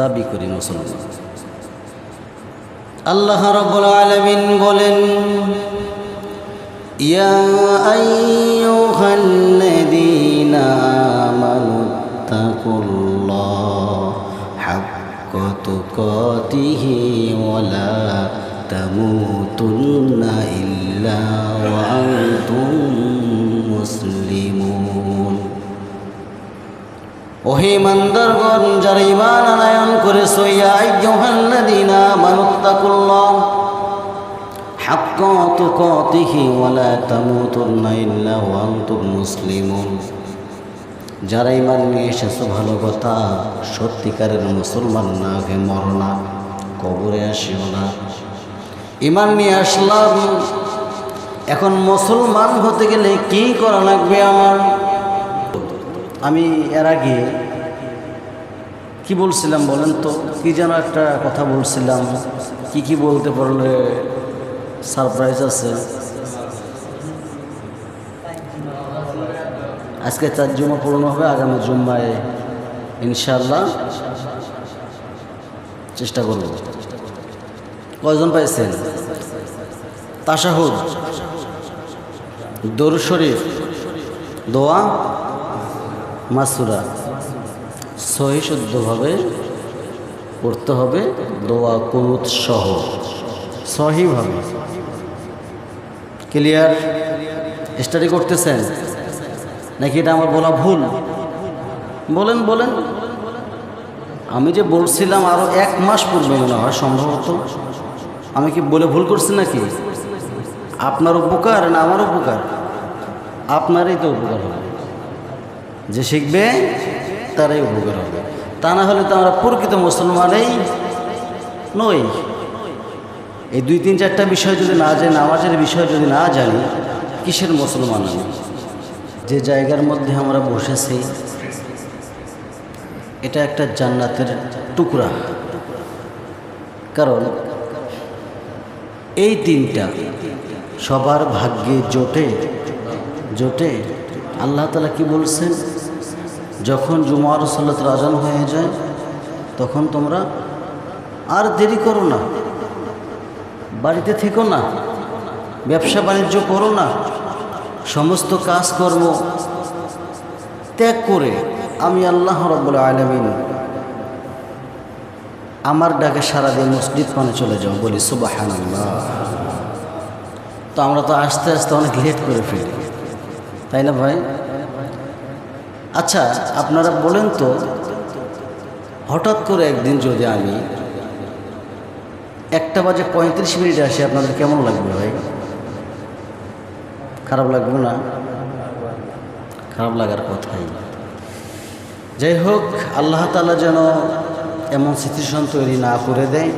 দাবি করি মুসলমান। আল্লাহ রাব্বুল আলামিন বলেন, ইয়া আইয়ুহাল্লাযীনা আমানুত্তাকুল্লাহ হাক্কা তুকাতিহি ওয়া লা তামুতুন্না ইল্লা ওয়া আনতুম মুসলিমুন। ওহে ইমানদারগণ, যারা ঈমান আনয়ন করেছো, ইয়া আইয়ুহাল্লাযীনা আমানুত্তাকুল্লাহ হাক্কা তুকাতিহি ওয়া লা তামুতুন্না ইল্লা ওয়া আনতুম মুসলিমুন। যারা ঈমান নিয়ে এসেছো ভালো কথা, সত্যিকারের মুসলমান না হয়ে মরো না, কবরে আসিও না। ঈমান নিয়ে আসলাম, এখন মুসলমান হতে গেলে কি করা লাগবে আমার? আমি এর আগে কি বলছিলাম বলেন তো? কি যেন একটা কথা বলছিলাম, কি বলতে পারলে সারপ্রাইজ আছে। আজকে 4 জুমা পূর্ণ হবে, আগামী জুম্মায় ইনশাআল্লাহ চেষ্টা করব। কয়জন পাইছেন? তাশাহুদ, দরুদ শরীফ, দোয়া মাসুরা সহি শুদ্ধভাবে পড়তে হবে, দোয়া কুনুত সহ সহিভাবে। ক্লিয়ার? স্টাডি করতেছেন নাকি এটা আমার বলা ভুল? বলেন। আমি যে বলছিলাম আরো 1 মাস পূর্বে মনে হয় সম্ভবত, আমি কি বলে ভুল করছি নাকি? আপনার উপকার না আমার উপকার? আপনারই তো উপকার হবে, যে শিখবে তারাই উপকার হবে। তা না হলে তো আমরা প্রকৃত মুসলমানই নই। এই 2-3-4টা বিষয় যদি না জানি, নামাজের বিষয় যদি না জানি, কিসের মুসলমান আমি? যে জায়গার মধ্যে আমরা বসেছি এটা একটা জান্নাতের টুকরা, কারণ এই 3টা সবার ভাগ্যে জোটে। আল্লাহ তাআলা কি বলছেন? যখন জুমার সালাতের আযান হয়ে যায় তখন তোমরা আর দেরি করো না, বাড়িতে থেকো না, ব্যবসা বাণিজ্য করো না, সমস্ত কাজকর্ম ত্যাগ করে আমি আল্লাহ রাব্বুল আলামিন আমার ডাকে সারা দিয়ে মসজিদ পানে চলে যাও। বলি সুবহানাল্লাহ। তো আমরা তো আস্তে আস্তে অনেক লেট করে ফেলি, তাই না ভাই? আচ্ছা আপনারা বলেন তো, হঠাৎ করে একদিন যদি আমি 1:35 আসি, আপনাদের কেমন লাগবে ভাই? খারাপ লাগবে না? খারাপ লাগার কথাই। যাই হোক, আল্লাহ তাআলা যেন এমন সিচুয়েশন তৈরি না করে দেয়